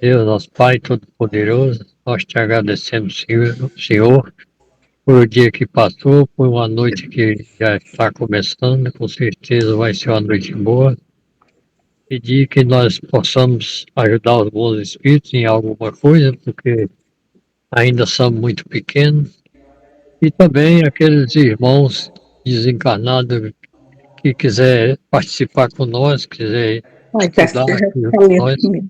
Deus, nosso Pai Todo-Poderoso, nós te agradecemos, Senhor, por o dia que passou, por uma noite que já está começando, com certeza vai ser uma noite boa. Pedir que nós possamos ajudar os bons espíritos em alguma coisa, porque ainda somos muito pequenos. E também aqueles irmãos desencarnados que quiser participar com nós, quiser Ai, estudar já aqui com falei nós, comigo.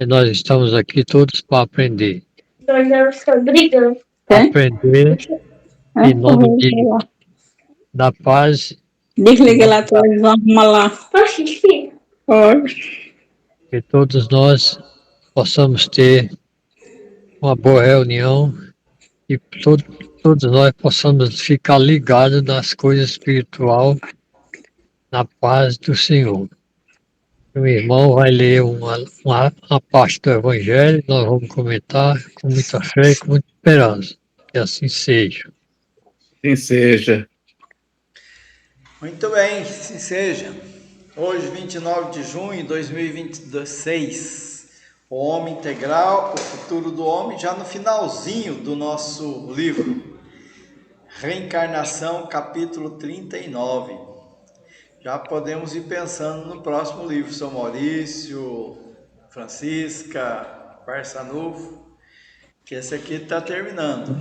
e nós estamos aqui todos para aprender. Nós vamos estar brigando. Aprender Ah, em nome vou lá. da paz, Desliga lá a televisão, arruma lá. Posso ir? Pode. que todos nós possamos ter uma boa reunião e todos nós possamos ficar ligados nas coisas espiritual, na paz do Senhor. O irmão vai ler uma parte do Evangelho, nós vamos comentar com muita fé e com muita esperança. Que assim seja. Assim seja. Muito bem, assim seja. Hoje, 29 de junho de 2026, o Homem Integral, o Futuro do Homem, já no finalzinho do nosso livro, Reencarnação, capítulo 39. Já podemos ir pensando no próximo livro, São Maurício, Francisca, Barçanufo, que esse aqui está terminando,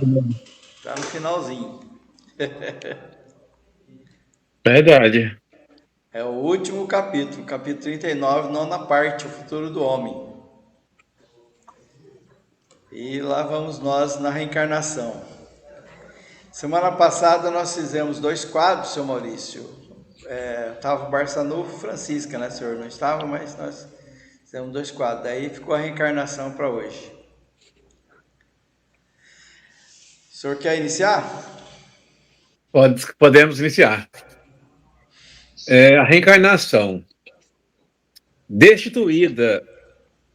está no finalzinho. Verdade. É o último capítulo, capítulo 39, nona parte, o futuro do homem. E lá vamos nós na reencarnação. Semana passada nós fizemos 2 quadros, seu Maurício. Estava o Barçanufo e Francisca, né, senhor? Não estava, mas nós fizemos 2 quadros. Daí ficou a reencarnação para hoje. O senhor quer iniciar? Podemos iniciar. A reencarnação, destituída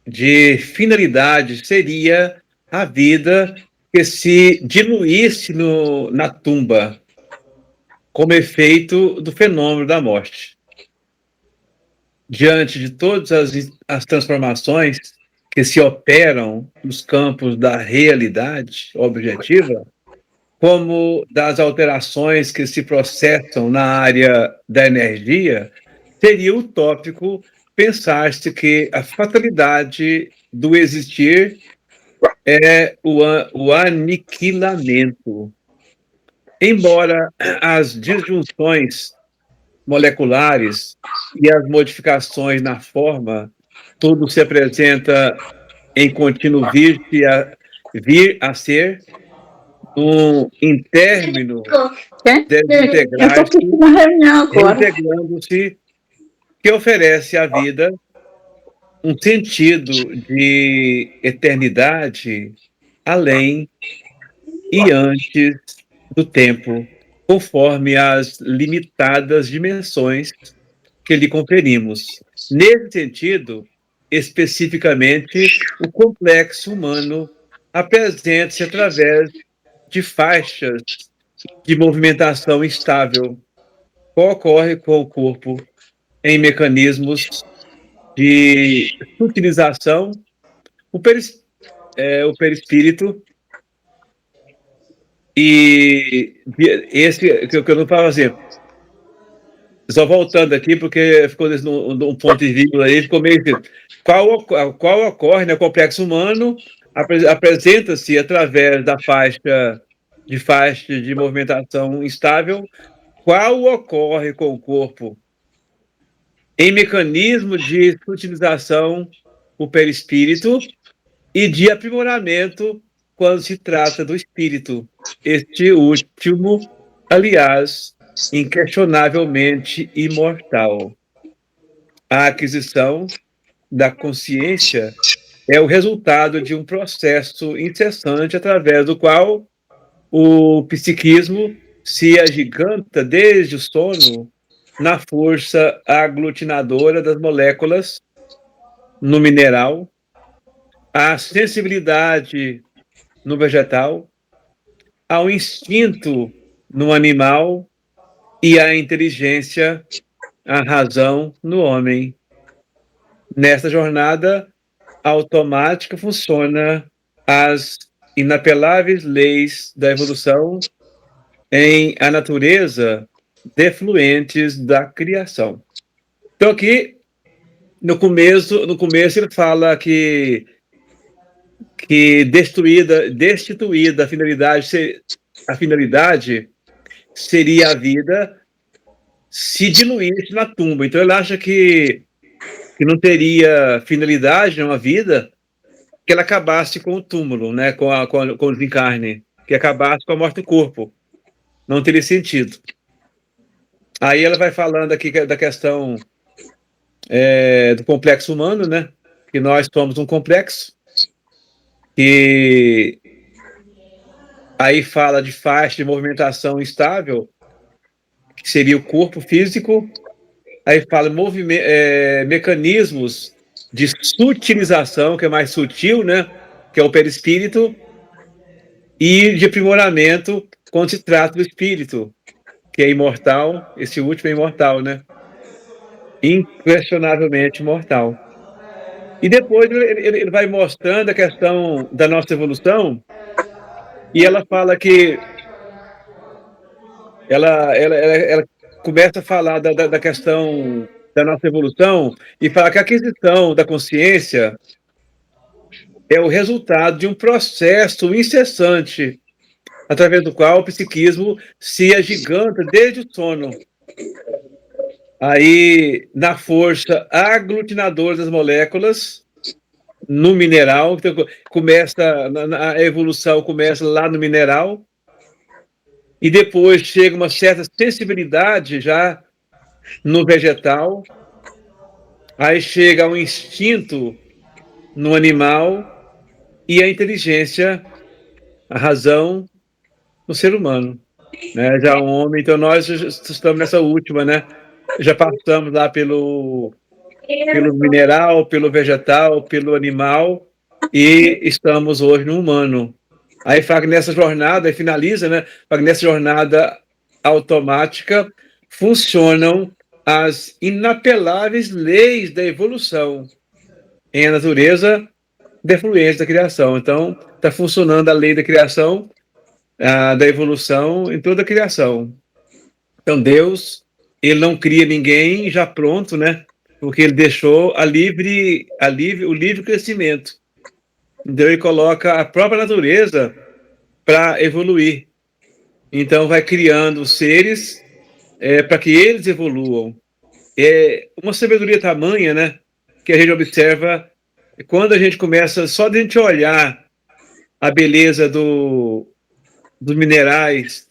de finalidade, seria a vida que se diluísse na tumba, como efeito do fenômeno da morte. Diante de todas as transformações que se operam nos campos da realidade objetiva, como das alterações que se processam na área da energia, seria utópico pensar-se que a fatalidade do existir é o aniquilamento. Embora as disjunções moleculares e as modificações na forma, tudo se apresenta em contínuo vir a ser em término desintegrar-se, reintegrando-se, que oferece à vida um sentido de eternidade além e antes do tempo, conforme as limitadas dimensões que lhe conferimos. Nesse sentido, especificamente, o complexo humano apresenta-se através de faixas de movimentação estável, que ocorre com o corpo em mecanismos de utilização, o perispírito, e esse que eu não falo assim, só voltando aqui, porque ficou num ponto de vírgula aí, ficou meio que qual ocorre no complexo humano, apresenta-se através da faixa de movimentação estável, qual ocorre com o corpo em mecanismo de utilização, o perispírito, e de aprimoramento quando se trata do espírito. Este último, aliás, inquestionavelmente imortal. A aquisição da consciência é o resultado de um processo incessante através do qual o psiquismo se agiganta desde o sono na força aglutinadora das moléculas no mineral, a sensibilidade no vegetal, ao instinto no animal e a inteligência, a razão no homem. Nesta jornada, automática funciona as inapeláveis leis da evolução em a natureza defluentes da criação. Então aqui, no começo ele fala que destituída a finalidade seria a vida se diluísse na tumba. Então ele acha que não teria finalidade uma vida que ela acabasse com o túmulo, né, com o desencarne, que acabasse com a morte do corpo. Não teria sentido. Aí ela vai falando aqui da questão do complexo humano, né, que nós somos um complexo, que aí fala de faixa de movimentação instável, que seria o corpo físico. Aí fala mecanismos de sutilização, que é mais sutil, né? Que é o perispírito, e de aprimoramento quando se trata do espírito, que é imortal. Esse último é imortal, né? Inquestionavelmente imortal. E depois ele vai mostrando a questão da nossa evolução, e ela fala que ela começa a falar da questão da nossa evolução e fala que a aquisição da consciência é o resultado de um processo incessante através do qual o psiquismo se agiganta desde o sono. Aí, na força aglutinadora das moléculas, no mineral, então, a evolução começa lá no mineral, e depois chega uma certa sensibilidade já no vegetal, aí chega um instinto no animal e a inteligência, a razão no ser humano, né? Já o homem, então nós estamos nessa última, né? Já passamos lá pelo mineral, pelo vegetal, pelo animal e estamos hoje no humano. Aí fala que nessa jornada, aí finaliza, né? Fala que nessa jornada automática funcionam as inapeláveis leis da evolução em a natureza defluente da criação. Então, está funcionando a lei da criação, da evolução em toda a criação. Então, Deus, ele não cria ninguém já pronto, né? Porque ele deixou o livre crescimento. Então, ele coloca a própria natureza para evoluir. Então, vai criando os seres para que eles evoluam. É uma sabedoria tamanha, né? Que a gente observa quando a gente começa, só de a gente olhar a beleza dos minerais,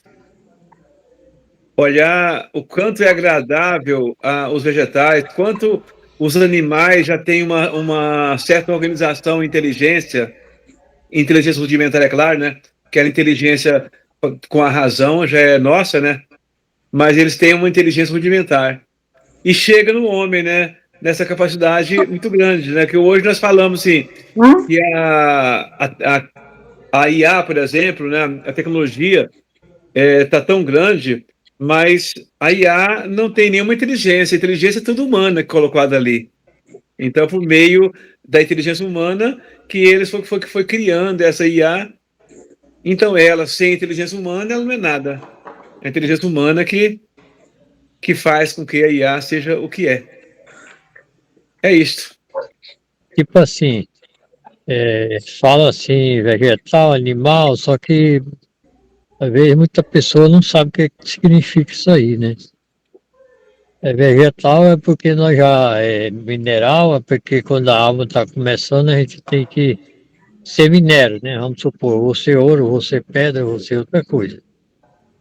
olhar o quanto é agradável os vegetais, quanto os animais já têm uma certa organização, inteligência rudimentar, é claro, né? Que a inteligência com a razão já é nossa, né? Mas eles têm uma inteligência rudimentar. E chega no homem, né? Nessa capacidade muito grande, né? Que hoje nós falamos assim, que a IA, por exemplo, né? A tecnologia está tão grande, mas a IA não tem nenhuma inteligência. A inteligência é tudo humana colocada ali. Então, por meio da inteligência humana, que eles foi criando essa IA. Então, ela, sem inteligência humana, ela não é nada. É a inteligência humana que faz com que a IA seja o que é. É isto. Tipo assim, fala assim, vegetal, animal, só que às vezes muita pessoa não sabe o que significa isso aí, né? Vegetal é porque nós mineral é porque quando a alma está começando a gente tem que ser minério, né? Vamos supor, você ouro, você pedra, você outra coisa.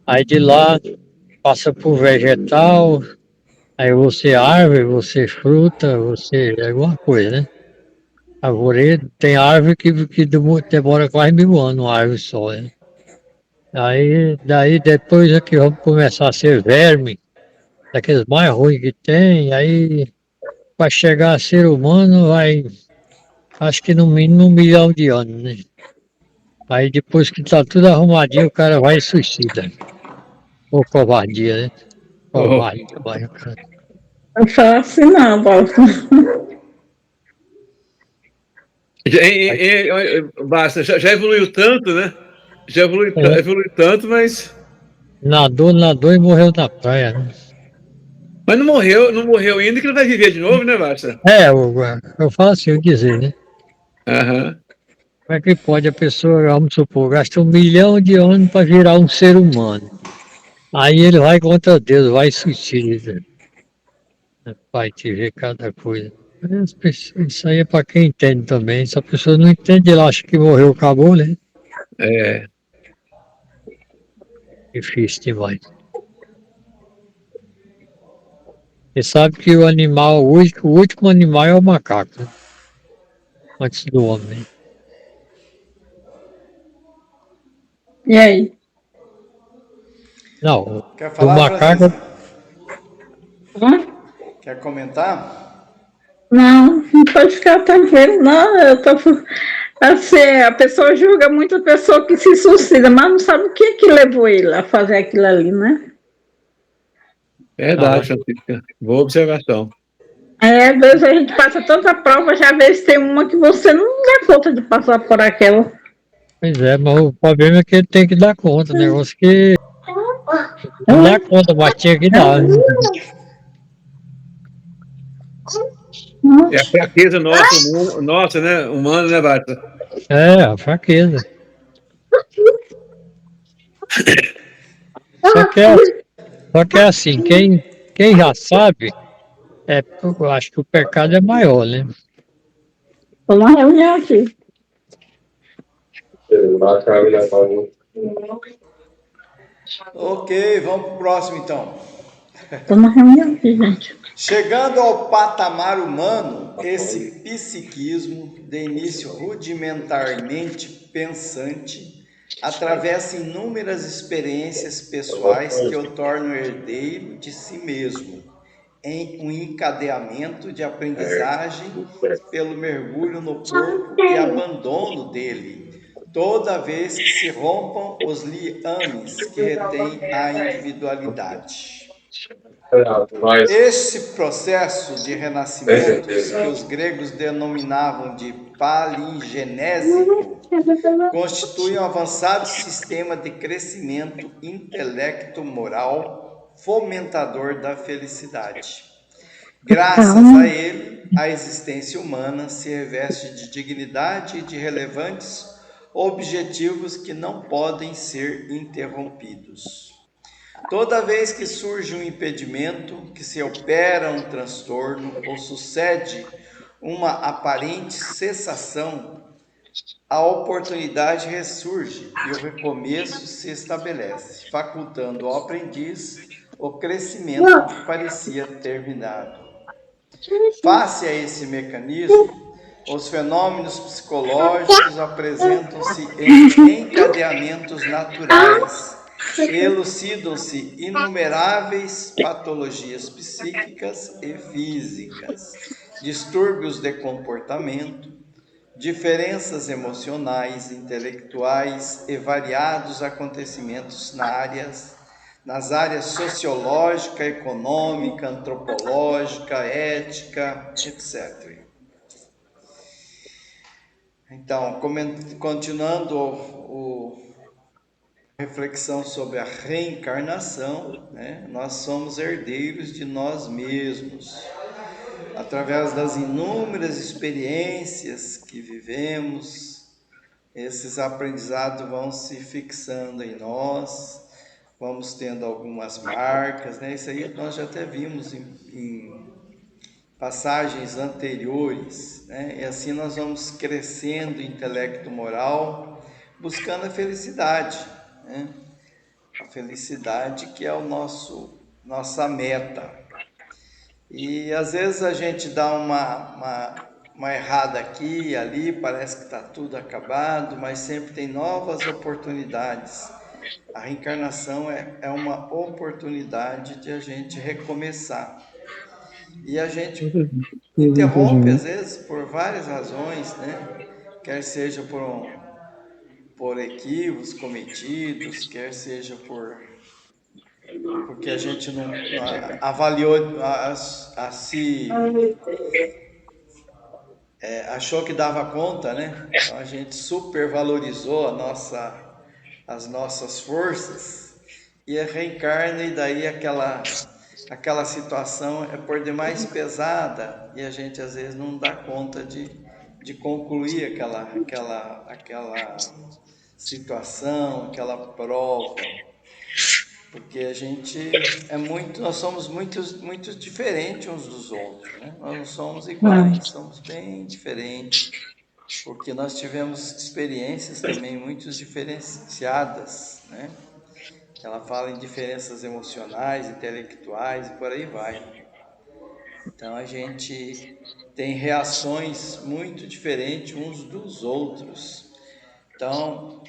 Aí de lá passa por vegetal, aí você árvore, você fruta, você alguma coisa, né? Agora tem árvore que demora quase 1000 anos, uma árvore só, né? Aí daí depois é que vamos começar a ser verme, daqueles mais ruins que tem, aí vai chegar a ser humano, acho que no mínimo 1 milhão de anos, né? Aí depois que tá tudo arrumadinho, o cara vai e suicida. Ou covardia, né? Covardia, vai, cara. Não fala assim não, Paulo. Basta, já evoluiu tanto, né? Já evoluiu, É. evoluiu tanto, mas Nadou e morreu na praia, né? não morreu ainda que ele vai viver de novo, né, Basta? Eu falo assim, eu dizer, né? Aham. Como é que pode a pessoa, vamos supor, gasta 1 milhão de anos para virar um ser humano? Aí ele vai contra Deus, vai e suicida. Vai te ver cada coisa. Isso aí é para quem entende também. Se a pessoa não entende, ela acha que morreu, acabou, né? É. Difícil demais. Você sabe que o animal, o último animal é o macaco, né? Antes do homem. E aí? Não, Quer o falar, macaco, Francisca? Hã? Quer comentar? Não, não pode ficar tranquilo, não. Eu tô. Assim, a pessoa julga muito a pessoa que se suicida, mas não sabe o que que levou ele a fazer aquilo ali, né? não, Verdade, Francisca. Boa observação. É, às vezes a gente passa tanta prova, já vê se tem uma que você não dá conta de passar por aquela. pois é, mas o problema é que ele tem que dar conta, negócio que não dá É, conta, mas tinha que dar, né? É a fraqueza nossa, né? Humana, né, Basta? É, a fraqueza. Só que é, só que é assim, quem já sabe, eu acho que o pecado é maior, né? foi uma reunião aqui. Ok, vamos para o próximo então. Foi uma reunião aqui, gente. Chegando ao patamar humano, esse psiquismo, de início rudimentarmente pensante, atravessa inúmeras experiências pessoais que o tornam herdeiro de si mesmo, em um encadeamento de aprendizagem pelo mergulho no corpo e abandono dele, toda vez que se rompam os liames que retêm a individualidade. Esse processo de renascimentos, que os gregos denominavam de palingenésico, constitui um avançado sistema de crescimento intelecto-moral fomentador da felicidade. Graças a ele, a existência humana se reveste de dignidade e de relevantes objetivos que não podem ser interrompidos. Toda vez que surge um impedimento, que se opera um transtorno ou sucede uma aparente cessação, a oportunidade ressurge e o recomeço se estabelece, facultando ao aprendiz o crescimento que parecia terminado. Face a esse mecanismo, os fenômenos psicológicos apresentam-se em encadeamentos naturais, elucidam-se inumeráveis patologias psíquicas e físicas, distúrbios de comportamento, diferenças emocionais, intelectuais e variados acontecimentos nas áreas sociológica, econômica, antropológica, ética, etc. Então, continuando a reflexão sobre a reencarnação, né? Nós somos herdeiros de nós mesmos. Através das inúmeras experiências que vivemos, esses aprendizados vão se fixando em nós, vamos tendo algumas marcas, né? Isso aí nós já até vimos em passagens anteriores, né? E assim nós vamos crescendo intelecto moral, buscando a felicidade, né? A felicidade que é nossa meta. E às vezes a gente dá uma errada aqui e ali, parece que está tudo acabado, mas sempre tem novas oportunidades. A reencarnação é uma oportunidade de a gente recomeçar. E a gente interrompe, às vezes, por várias razões, né? Quer seja por equívocos cometidos, quer seja porque a gente não avaliou achou que dava conta, né? Então a gente supervalorizou as nossas forças e reencarna, e daí aquela situação é por demais pesada e a gente às vezes não dá conta de concluir aquela situação, aquela prova, porque nós somos muito diferentes uns dos outros, né? Nós não somos iguais, somos bem diferentes, porque nós tivemos experiências também muito diferenciadas, né? Ela fala em diferenças emocionais, intelectuais e por aí vai. Então a gente tem reações muito diferentes uns dos outros. Então,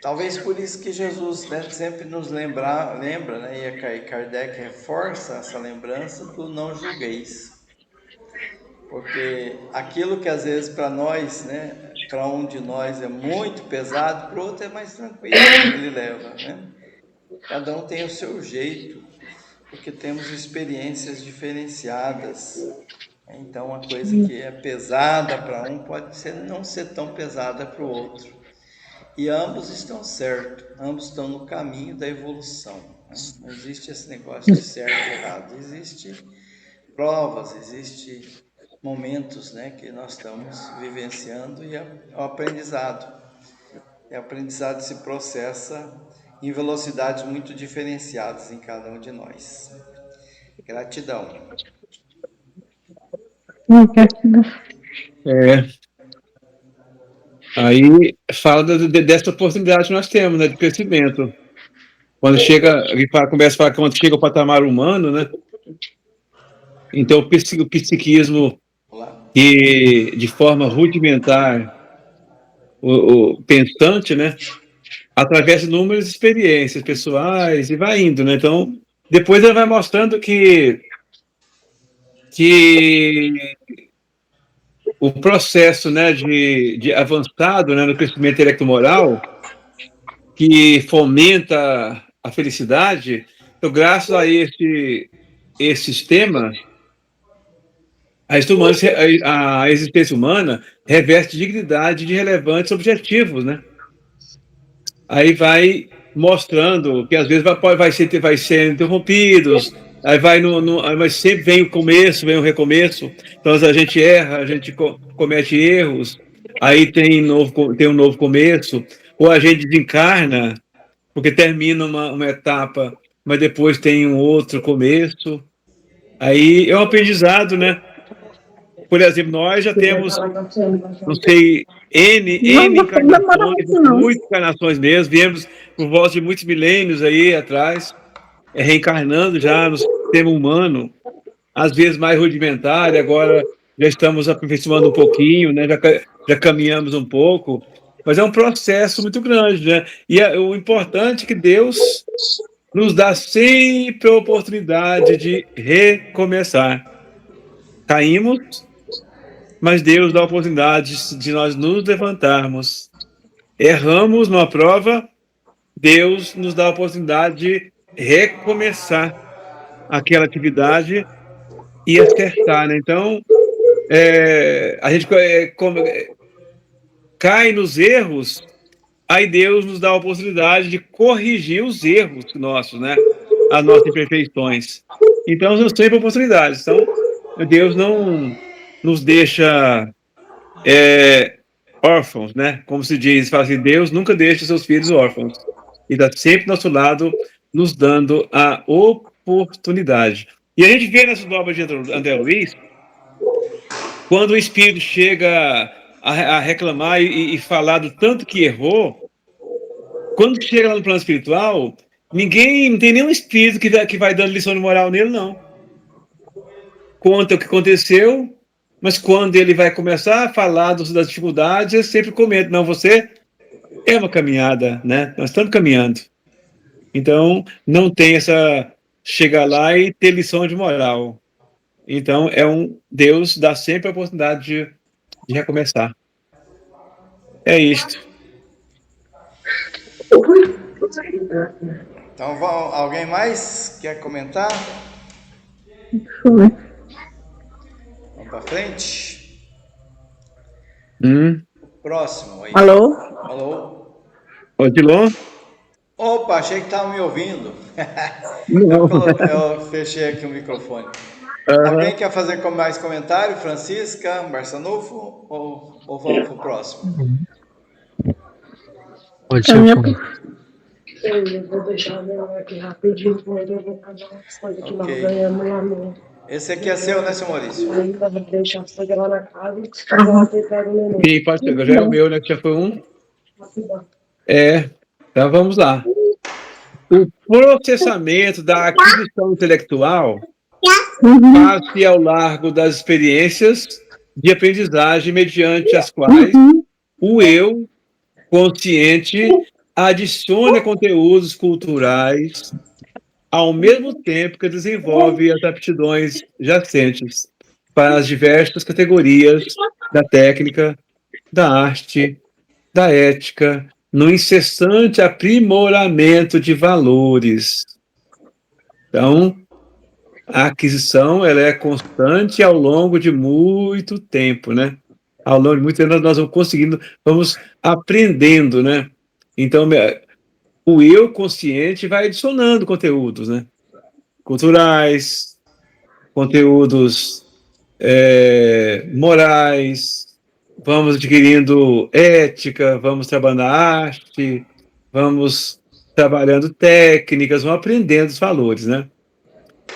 talvez por isso que Jesus, né, sempre nos lembra, né, e Kardec reforça essa lembrança do não julgueis. Porque aquilo que às vezes para nós, né, para um de nós é muito pesado, para o outro é mais tranquilo, ele leva, né? Cada um tem o seu jeito, porque temos experiências diferenciadas. Então, uma coisa que é pesada para um pode não ser tão pesada para o outro. E ambos estão certos, ambos estão no caminho da evolução, né? Não existe esse negócio de certo e errado, existe provas, existe momentos, né, que nós estamos vivenciando e é o aprendizado. E o aprendizado se processa em velocidades muito diferenciadas em cada um de nós. Gratidão. Aí fala dessa oportunidade que nós temos, né, de crescimento. Quando começa a falar que quando chega ao patamar humano, né? Então o psiquismo que de forma rudimentar, o pensante, né, através de inúmeras experiências pessoais e vai indo, né? Então depois ele vai mostrando que o processo, né, de avançado, né, no crescimento intelecto-moral, que fomenta a felicidade, então, graças a esse sistema, a existência humana reveste dignidade de relevantes objetivos, né? Aí vai mostrando que às vezes vai ser interrompidos, aí mas sempre vem o começo, vem o recomeço. Então a gente erra, a gente comete erros, aí tem um novo começo, ou a gente desencarna porque termina uma etapa, mas depois tem um outro começo. Aí é um aprendizado, né? Por exemplo, nós já temos, não sei, N encarnações, muitas encarnações mesmo, viemos por volta de muitos milênios aí atrás, reencarnando já no sistema humano, às vezes mais rudimentar, e agora já estamos aperfeiçoando um pouquinho, né? Já caminhamos um pouco, mas é um processo muito grande, né? E o importante é que Deus nos dá sempre a oportunidade de recomeçar. Caímos, mas Deus dá a oportunidade de nós nos levantarmos. Erramos numa prova, Deus nos dá a oportunidade de recomeçar aquela atividade e acertar, né? Então, a gente cai nos erros, aí Deus nos dá a oportunidade de corrigir os erros nossos, né? As nossas imperfeições. Então, são sempre oportunidades. Então, Deus não nos deixa órfãos, né? Como se diz, fala assim, Deus nunca deixa seus filhos órfãos. E está sempre do nosso lado, nos dando a oportunidade. E a gente vê nessas obras de André Luiz, quando o espírito chega a reclamar e falar do tanto que errou, quando chega lá no plano espiritual, não tem nenhum espírito que vai dando lição de moral nele, não. Conta o que aconteceu, mas quando ele vai começar a falar das dificuldades, ele sempre comenta, não, você é uma caminhada, né? Nós estamos caminhando. Então, não tem essa chegar lá e ter lição de moral. Então, Deus dá sempre a oportunidade de recomeçar. É isto. Então, alguém mais quer comentar? Vamos para frente? Próximo aí. Alô? Alô? Odilon? Opa, achei que estavam me ouvindo. Não. Eu fechei aqui o microfone. Alguém quer fazer mais comentário? Francisca, Barçanufo? Ou vamos para o próximo? Pode A ser minha- Eu vou deixar meu aqui rapidinho, porque eu vou fazer umas coisas que nós Ok. ganhamos lá no. Esse aqui é seu, né, seu Maurício? Ainda vou deixar você lá na casa e eu vou apertar o neném. Sim, pode ser. Já é o meu, né? Que já foi um. Então vamos lá. O processamento da aquisição intelectual faz-se ao largo das experiências de aprendizagem mediante as quais o eu consciente adiciona conteúdos culturais ao mesmo tempo que desenvolve as aptidões jacentes para as diversas categorias da técnica, da arte, da ética, no incessante aprimoramento de valores. Então, a aquisição ela é constante ao longo de muito tempo, né? Ao longo de muito tempo nós vamos conseguindo, vamos aprendendo, né? Então, o eu consciente vai adicionando conteúdos, né? Culturais, conteúdos morais, vamos adquirindo ética, vamos trabalhando a arte, vamos trabalhando técnicas, vamos aprendendo os valores, né?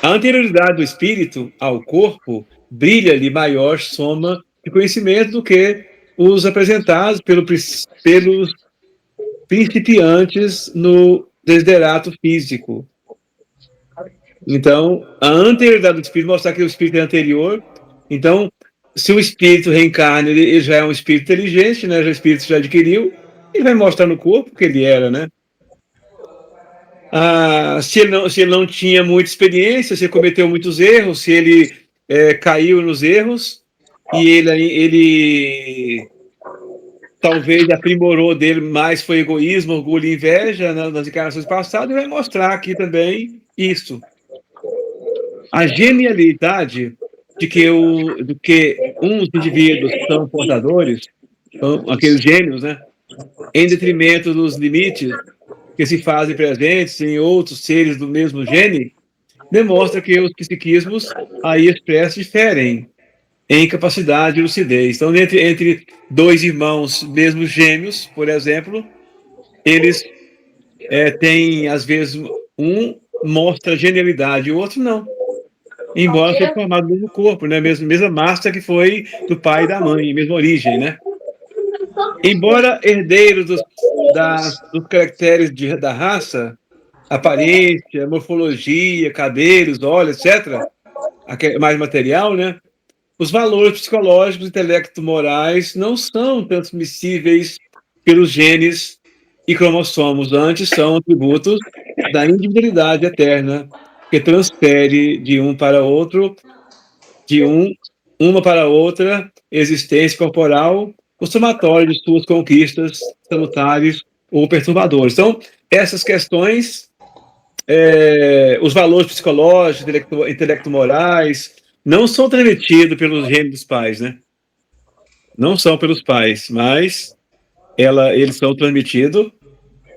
A anterioridade do espírito ao corpo brilha-lhe maior soma de conhecimento do que os apresentados pelos principiantes no desiderato físico. Então, a anterioridade do espírito mostra que o espírito é anterior. Então, se o espírito reencarna, ele já é um espírito inteligente, né? O espírito já adquiriu, ele vai mostrar no corpo o que ele era, né? Se ele não tinha muita experiência, se ele cometeu muitos erros, se ele caiu nos erros, e ele talvez aprimorou dele mais foi egoísmo, orgulho e inveja nas encarnações passadas, e vai mostrar aqui também isso. A genialidade de que uns indivíduos são portadores, são aqueles gênios, né? Em detrimento dos limites que se fazem presentes em outros seres do mesmo gene, demonstra que os psiquismos aí expressos diferem em capacidade e lucidez. Então, entre dois irmãos mesmo gêmeos, por exemplo, eles têm, às vezes, um mostra genialidade e o outro não. Embora seja formado no mesmo corpo, né? Mesma massa que foi do pai e da mãe, mesma origem, né? Embora herdeiros dos caracteres da raça, aparência, morfologia, cabelos, olhos, etc., mais material, né? Os valores psicológicos, intelecto-morais não são transmissíveis pelos genes e cromossomos, antes são atributos da individualidade eterna, que transfere de um para outro, uma para outra existência corporal, o somatório de suas conquistas salutares ou perturbadoras. Então, essas questões, os valores psicológicos, intelecto-morais, não são transmitidos pelos genes dos pais, né? Não são pelos pais, mas eles são transmitidos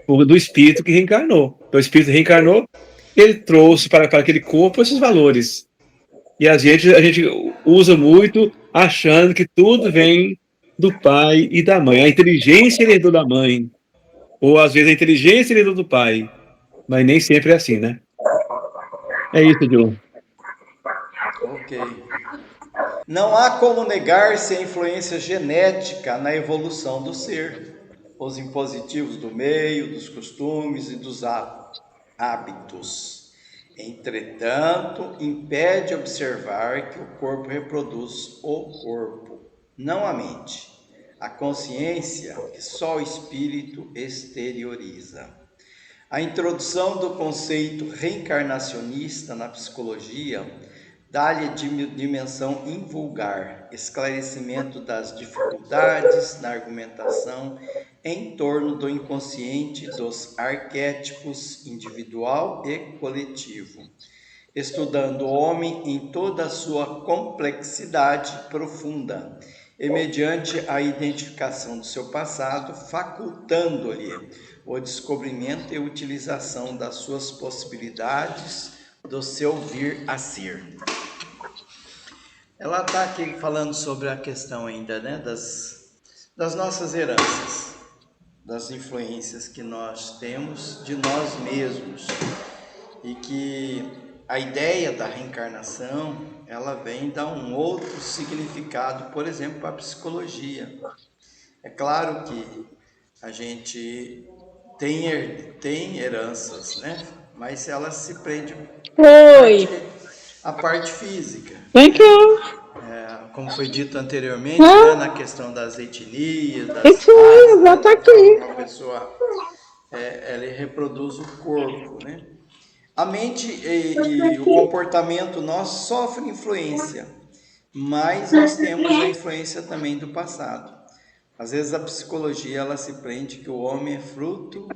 do espírito que reencarnou. Então, o espírito reencarnou, ele trouxe para aquele corpo esses valores. E a gente usa muito achando que tudo vem do pai e da mãe. A inteligência herdou da mãe. Ou, às vezes, a inteligência herdou do pai. Mas nem sempre é assim, né? É isso, Diogo. Ok. Não há como negar-se a influência genética na evolução do ser. Os impositivos do meio, dos costumes e dos hábitos. Entretanto, impede observar que o corpo reproduz o corpo, não a mente. A consciência que só o espírito exterioriza. A introdução do conceito reencarnacionista na psicologia dá-lhe dimensão invulgar, esclarecimento das dificuldades na argumentação em torno do inconsciente dos arquétipos individual e coletivo, estudando o homem em toda a sua complexidade profunda e mediante a identificação do seu passado, facultando-lhe o descobrimento e utilização das suas possibilidades do seu vir a ser. Ela está aqui falando sobre a questão ainda, né, das nossas heranças, das influências que nós temos de nós mesmos, e que a ideia da reencarnação, ela vem dar um outro significado, por exemplo, para a psicologia. É claro que a gente tem heranças, né? Mas ela se prende à parte física. Thank you. Como foi dito anteriormente, né, na questão das etnias, das Isso aí, já tá aqui. uma pessoa ela reproduz o corpo, né? A mente e o comportamento nosso sofrem influência, mas nós temos a influência também do passado. Às vezes a psicologia ela se prende que o homem é fruto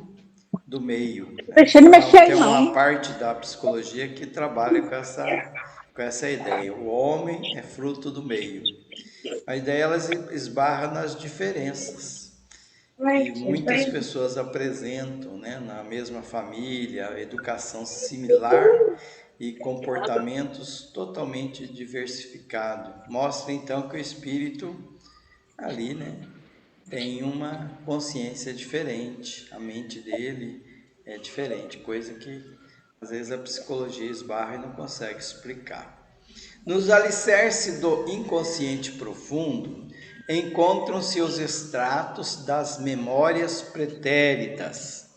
do meio. Deixa ele mexer aí, tem não. uma parte da psicologia que trabalha com essa ideia. O homem é fruto do meio. A ideia ela esbarra nas diferenças. E muitas pessoas apresentam, né, na mesma família, educação similar e comportamentos totalmente diversificados. Mostra então que o espírito ali, né, tem uma consciência diferente, a mente dele é diferente, coisa que às vezes a psicologia esbarra e não consegue explicar. Nos alicerces do inconsciente profundo, encontram-se os extratos das memórias pretéritas,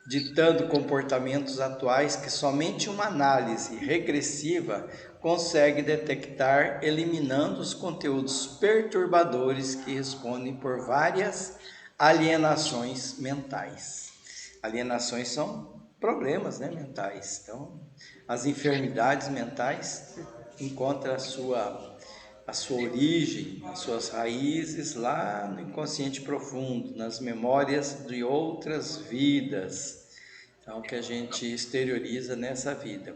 ditando comportamentos atuais que somente uma análise regressiva consegue detectar, eliminando os conteúdos perturbadores que respondem por várias alienações mentais. Alienações são problemas, né, mentais. Então, as enfermidades mentais encontram a sua origem, as suas raízes lá no inconsciente profundo, nas memórias de outras vidas, então, que a gente exterioriza nessa vida.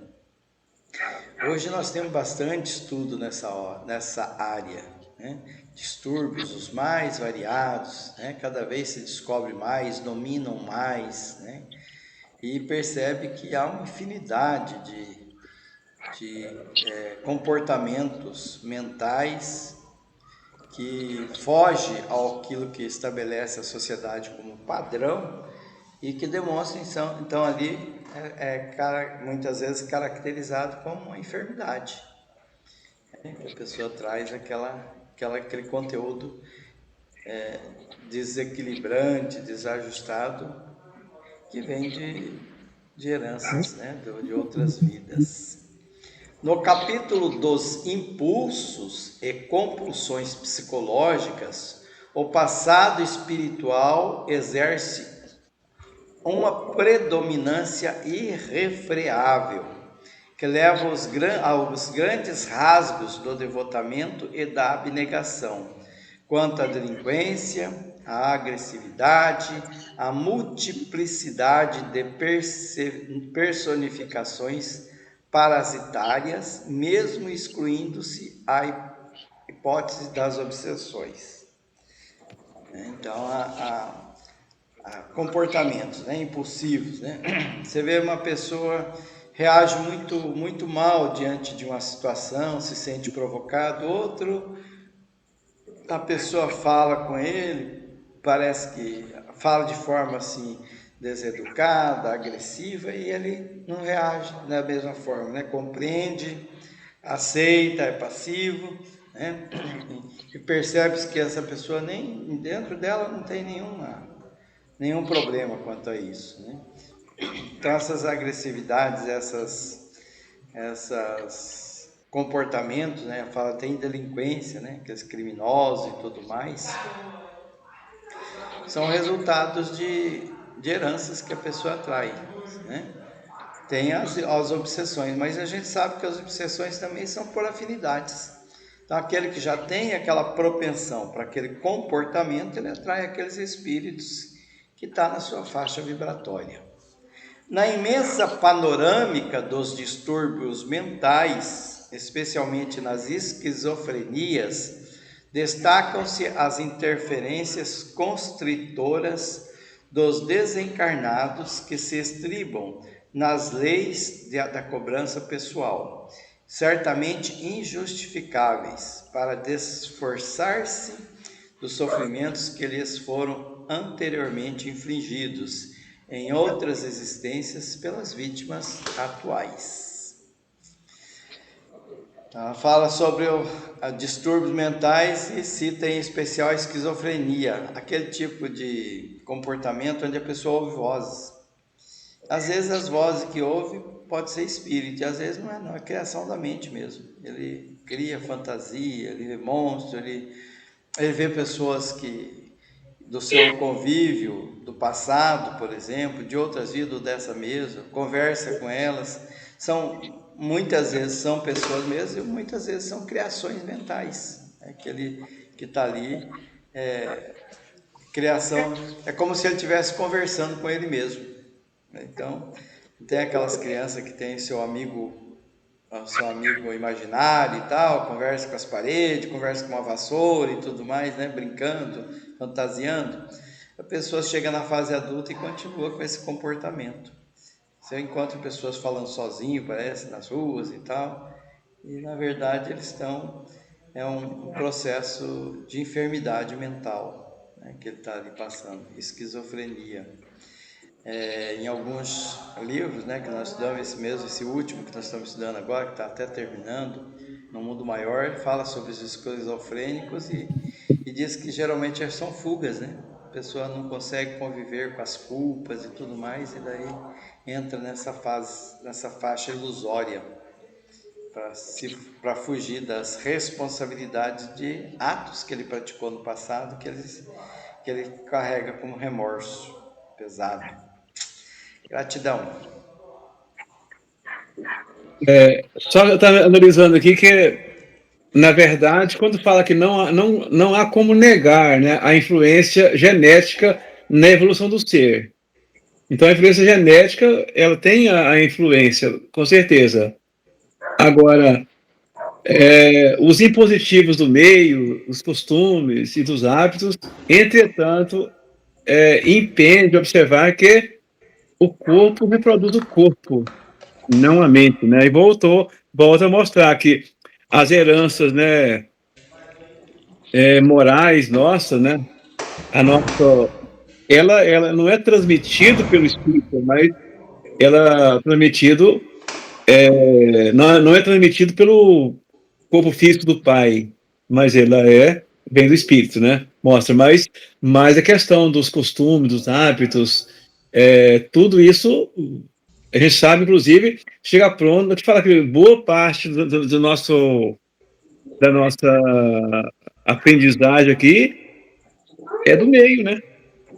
Hoje nós temos bastante estudo nessa área, né? Distúrbios os mais variados, né? Cada vez se descobre mais, dominam mais, né? E percebe que há uma infinidade de comportamentos mentais que foge àquilo que estabelece a sociedade como padrão e que demonstram então ali muitas vezes caracterizado como uma enfermidade. A pessoa traz aquele conteúdo desequilibrante, desajustado, que vem de heranças, né, de outras vidas. No capítulo dos impulsos e compulsões psicológicas, o passado espiritual exerce uma predominância irrefreável, que leva aos grandes rasgos do devotamento e da abnegação, quanto à delinquência, à agressividade, à multiplicidade de personificações parasitárias, mesmo excluindo-se a hipótese das obsessões. Então, há comportamentos, né, impulsivos, né? Você vê uma pessoa reage muito mal diante de uma situação, se sente provocado, a pessoa fala com ele, parece que fala de forma assim deseducada, agressiva, e ele não reage da mesma forma, né? Compreende, aceita, é passivo, né? E percebe-se que essa pessoa nem dentro dela não tem nenhum problema quanto a isso, né? Então essas agressividades, essas comportamentos, né? Fala tem delinquência, né? Aqueles criminosos e tudo mais, são resultados de heranças que a pessoa atrai, né? Tem as obsessões, mas a gente sabe que as obsessões também são por afinidades. Então, aquele que já tem aquela propensão para aquele comportamento, ele atrai aqueles espíritos que estão na sua faixa vibratória. Na imensa panorâmica dos distúrbios mentais, especialmente nas esquizofrenias, Destacam-se as interferências constritoras dos desencarnados que se estribam nas leis da cobrança pessoal, certamente injustificáveis, para desforçar-se dos sofrimentos que lhes foram anteriormente infligidos em outras existências pelas vítimas atuais. Ela fala sobre distúrbios mentais e cita em especial a esquizofrenia, aquele tipo de comportamento onde a pessoa ouve vozes. Às vezes as vozes que ouve pode ser espírito, e às vezes não é criação da mente mesmo. Ele cria fantasia, ele vê monstro, ele vê pessoas que do seu convívio, do passado, por exemplo, de outras vidas dessa mesma, conversa com elas, muitas vezes são pessoas mesmo e muitas vezes são criações mentais. Aquele que está ali, criação, é como se ele estivesse conversando com ele mesmo. Então, tem aquelas crianças que tem seu amigo imaginário e tal, conversa com as paredes, conversa com uma vassoura e tudo mais, né? Brincando, fantasiando. A pessoa chega na fase adulta e continua com esse comportamento. Você encontra pessoas falando sozinho, parece, nas ruas e tal, e na verdade eles estão, é um processo de enfermidade mental, né, que ele está ali passando, esquizofrenia. Em alguns livros, né, que nós estudamos, esse último que nós estamos estudando agora, que está até terminando, No Mundo Maior, fala sobre os esquizofrênicos e diz que geralmente são fugas, né? A pessoa não consegue conviver com as culpas e tudo mais, e daí entra nessa faixa ilusória para fugir das responsabilidades de atos que ele praticou no passado, que ele carrega como remorso pesado. Gratidão. Só eu estava analisando aqui que, na verdade, quando fala que não há como negar, né, a influência genética na evolução do ser. Então, a influência genética, ela tem a influência, com certeza. Agora, os impositivos do meio, os costumes e dos hábitos, entretanto, impede de observar que o corpo reproduz o corpo, não a mente, né? E volta a mostrar que as heranças, né, morais nossas, né, ela não é transmitida pelo espírito, mas ela é transmitido, não é transmitido pelo corpo físico do pai, mas ela vem do espírito, né? Mostra, mas a questão dos costumes, dos hábitos, tudo isso a gente sabe, inclusive, chega pronto. Eu te falar que boa parte da nossa aprendizagem aqui é do meio, né?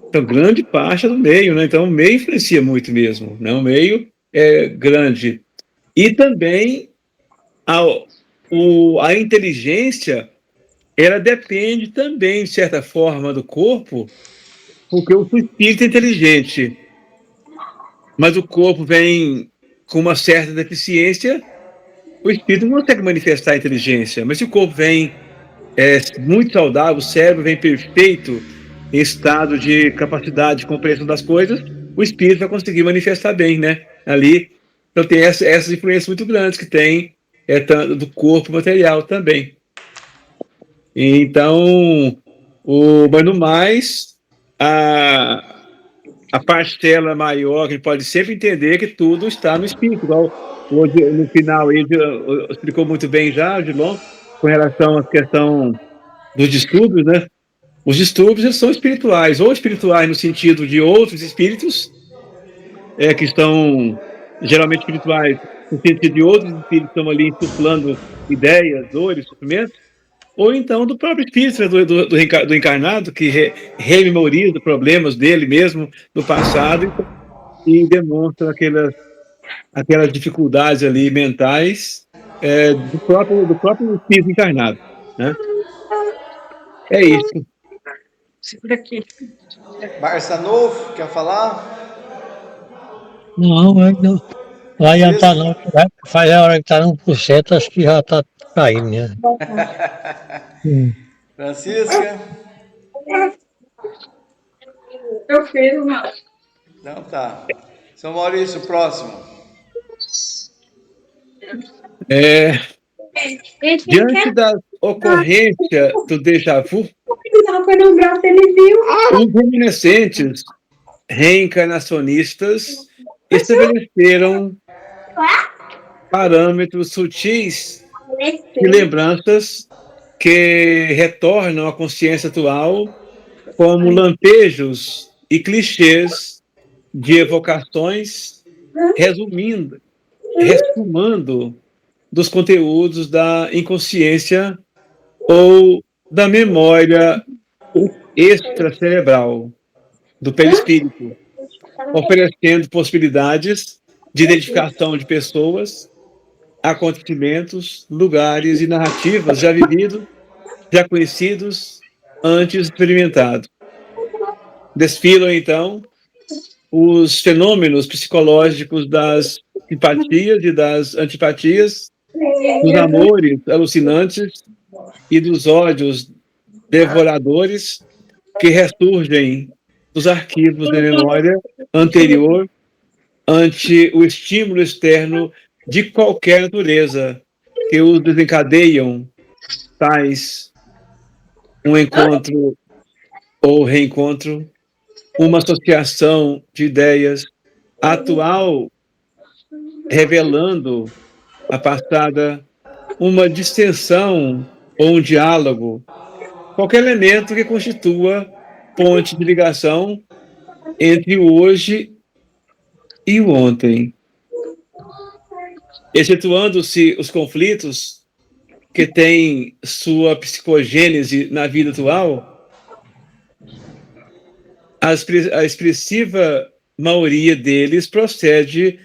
Então, grande parte é do meio, né? Então, o meio influencia muito mesmo, né? O meio é grande. E também a inteligência, ela depende também, de certa forma, do corpo, porque o espírito é inteligente, mas o corpo vem com uma certa deficiência, o espírito não consegue manifestar a inteligência. Mas se o corpo vem muito saudável, o cérebro vem perfeito, em estado de capacidade de compreensão das coisas, o espírito vai conseguir manifestar bem, né? Ali. Então tem essas influências muito grandes que tem do corpo material também. Então, mas no mais, a parcela maior, que a gente pode sempre entender que tudo está no espírito. Igual hoje, no final, ele explicou muito bem já, Gilon, com relação à questão dos distúrbios, né? Os distúrbios, eles são espirituais, ou espirituais no sentido de outros espíritos, que estão geralmente espirituais no sentido de outros espíritos que estão ali insuflando ideias, dores, sofrimentos, ou então do próprio espírito, né, do encarnado, que rememoriza problemas dele mesmo no passado e demonstra aquelas dificuldades ali mentais do próprio espírito encarnado, né? É isso. Segura aqui. Barçanufo, quer falar? Não, não vai adiantar não, que faz a hora que está 1%, acho que já está caindo, né? Francisca? Eu fiz uma. Então tá. Seu Maurício, próximo. Diante da ocorrência do déjà vu, os reminiscentes reencarnacionistas estabeleceram parâmetros sutis de lembranças que retornam à consciência atual como lampejos e clichês de evocações, resumando dos conteúdos da inconsciência ou da memória extracerebral, do perispírito, oferecendo possibilidades de identificação de pessoas, acontecimentos, lugares e narrativas já vividos, já conhecidos, antes experimentados. Desfilam, então, os fenômenos psicológicos das simpatias e das antipatias, dos amores alucinantes e dos ódios devoradores que ressurgem dos arquivos da memória anterior ante o estímulo externo de qualquer natureza que os desencadeiam, tais um encontro ou reencontro, uma associação de ideias atual revelando a passada, uma distensão ou um diálogo, qualquer elemento que constitua ponte de ligação entre o hoje e o ontem. Excetuando-se os conflitos que têm sua psicogênese na vida atual, a expressiva maioria deles procede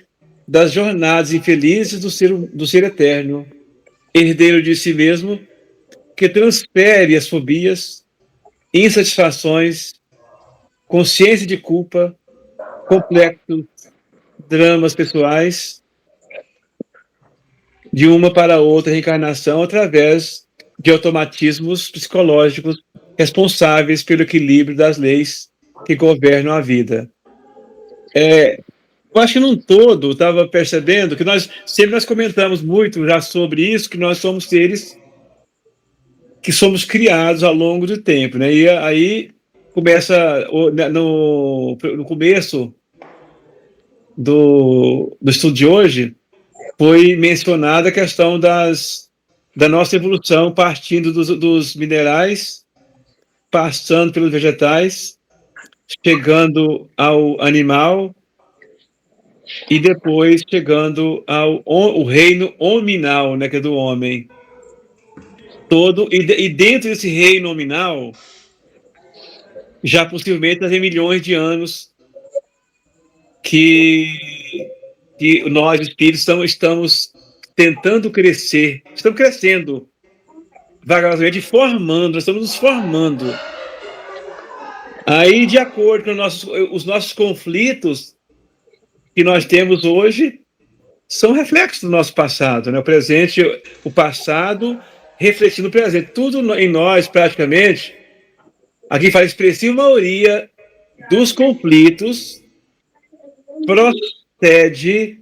das jornadas infelizes do ser eterno, herdeiro de si mesmo, que transfere as fobias, insatisfações, consciência de culpa, complexos dramas pessoais, de uma para outra reencarnação através de automatismos psicológicos responsáveis pelo equilíbrio das leis que governam a vida. Eu acho que num todo, estava percebendo que nós comentamos muito já sobre isso, que nós somos seres que somos criados ao longo do tempo, né? E aí começa no começo do estudo de hoje, foi mencionada a questão da nossa evolução partindo dos minerais, passando pelos vegetais, chegando ao animal e depois chegando ao reino hominal, né, que é do homem. E dentro desse reino nominal, já possivelmente tem milhões de anos que nós, espíritos, estamos tentando crescer, estamos crescendo vagarosamente, nós estamos nos formando. Aí, de acordo com os nossos conflitos que nós temos hoje, são reflexos do nosso passado, né? O presente, o passado refletindo o presente. Tudo em nós, praticamente, aqui faz expressiva maioria dos conflitos procede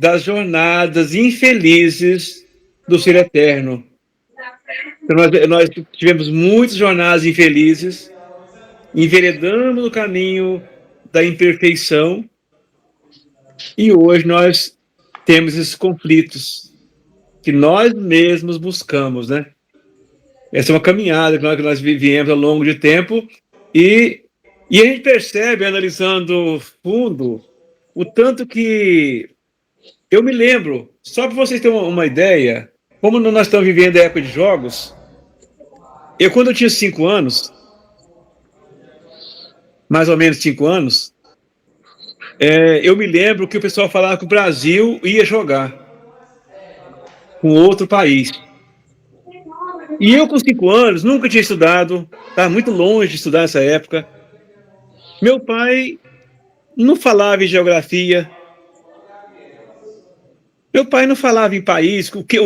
das jornadas infelizes do ser eterno. Então, nós tivemos muitas jornadas infelizes, enveredando no caminho da imperfeição, e hoje nós temos esses conflitos que nós mesmos buscamos, né? Essa é uma caminhada que nós vivemos ao longo de tempo, e a gente percebe, analisando fundo, o tanto que eu me lembro, só para vocês terem uma ideia, como nós estamos vivendo a época de jogos, quando eu tinha 5 anos, mais ou menos 5 anos, eu me lembro que o pessoal falava que o Brasil ia jogar com outro país. E eu, com 5 anos, nunca tinha estudado, estava muito longe de estudar nessa época. Meu pai não falava em geografia. Meu pai não falava em país, o que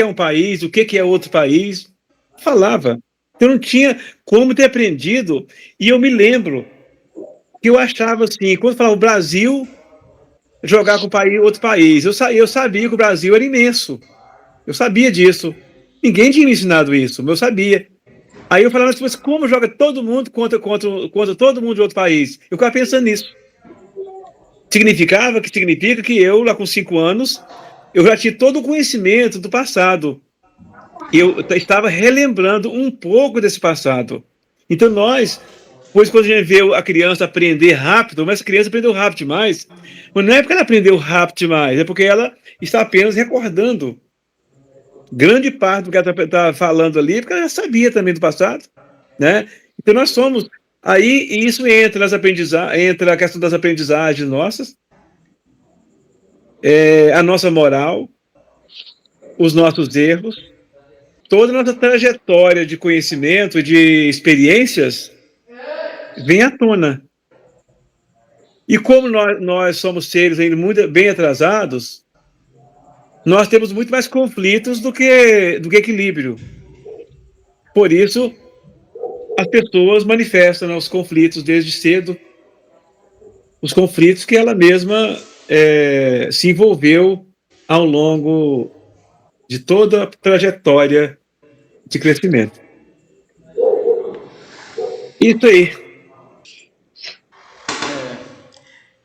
é um país, o que é outro país. Falava. Então não tinha como ter aprendido. E eu me lembro que eu achava assim, quando falava o Brasil jogar com outro país, eu sabia que o Brasil era imenso. Eu sabia disso. Ninguém tinha me ensinado isso, mas eu sabia. Aí eu falava, mas como joga todo mundo contra todo mundo de outro país? Eu ficava pensando nisso. Significa que eu, lá com 5 anos, eu já tinha todo o conhecimento do passado. Eu estava relembrando um pouco desse passado. Então pois quando a gente vê a criança aprender rápido, mas essa criança aprendeu rápido demais, mas não é porque ela aprendeu rápido demais, é porque ela está apenas recordando. Grande parte do que ela está falando ali, porque ela já sabia também do passado, né? Então nós somos... Aí isso entra a questão das aprendizagens nossas, a nossa moral, os nossos erros, toda a nossa trajetória de conhecimento, de experiências, vem à tona. E como nós somos seres ainda muito bem atrasados, nós temos muito mais conflitos do que equilíbrio. Por isso, as pessoas manifestam, né, os conflitos desde cedo, os conflitos que ela mesma se envolveu ao longo de toda a trajetória de crescimento. Isso aí.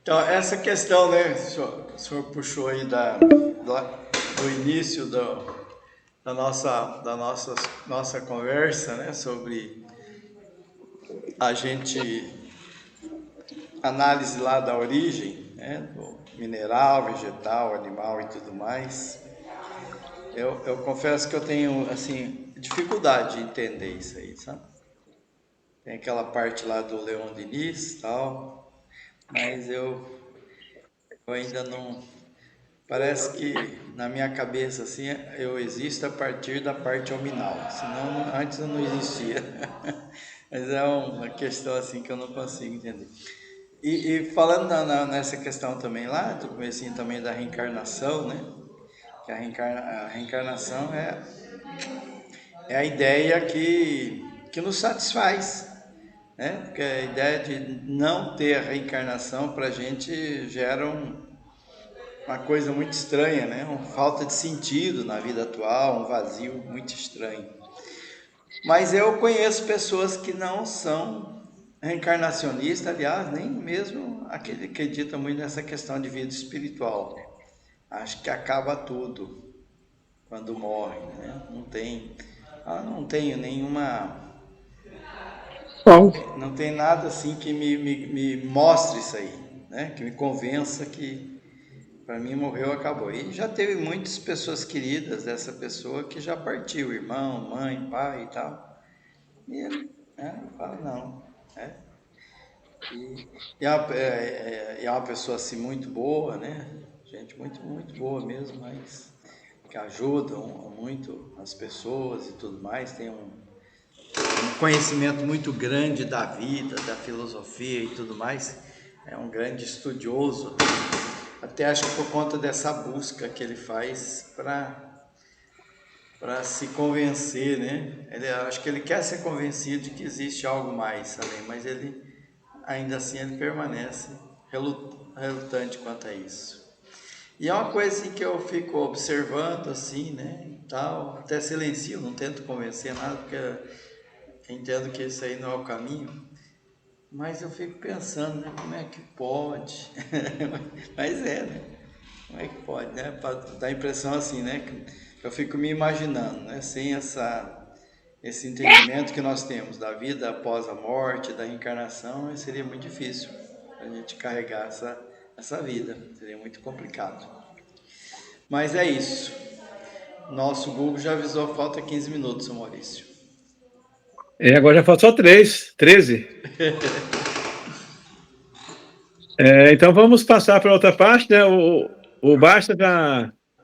Então, essa questão, né, o senhor puxou aí do início da nossa conversa, né, sobre a gente, análise lá da origem, né, do mineral, vegetal, animal e tudo mais. Eu confesso que eu tenho, assim, dificuldade de entender isso aí, sabe? Tem aquela parte lá do Leon Denis e tal, mas eu ainda não... Parece que na minha cabeça, assim, eu existo a partir da parte hominal, senão antes eu não existia. Mas é uma questão, assim, que eu não consigo entender. E falando nessa questão também lá, do comecinho também da reencarnação, né? Que a reencarnação é a ideia que nos satisfaz, né? Porque a ideia de não ter a reencarnação para a gente gera uma coisa muito estranha, né? Uma falta de sentido na vida atual, um vazio muito estranho. Mas eu conheço pessoas que não são reencarnacionistas, aliás, nem mesmo aquele que acredita muito nessa questão de vida espiritual. Acho que acaba tudo quando morre, né? Não tenho nenhuma... Não tem nada assim que me mostre isso aí, né? Que me convença que para mim morreu, acabou. E já teve muitas pessoas queridas dessa pessoa que já partiu, irmão, mãe, pai e tal. E ele fala, não. E é uma pessoa assim muito boa, né? Gente muito, muito boa mesmo, mas que ajudam muito as pessoas e tudo mais, tem um conhecimento muito grande da vida, da filosofia e tudo mais, é um grande estudioso, até acho que por conta dessa busca que ele faz para se convencer, né? Acho que ele quer ser convencido de que existe algo mais além, mas ele ainda assim ele permanece relutante quanto a isso. E é uma coisa assim, que eu fico observando assim, né, e tal, até silencio, não tento convencer nada, porque eu entendo que isso aí não é o caminho, mas eu fico pensando, né, como é que pode? Mas né, como é que pode, né, para dar a impressão assim, né, que eu fico me imaginando, né, sem esse entendimento que nós temos da vida após a morte, da reencarnação, seria muito difícil a gente carregar essa vida, seria muito complicado. Mas é isso. Nosso Google já avisou, falta 15 minutos, seu Maurício. Agora já falta só 13. Então vamos passar para outra parte, né? O Basta já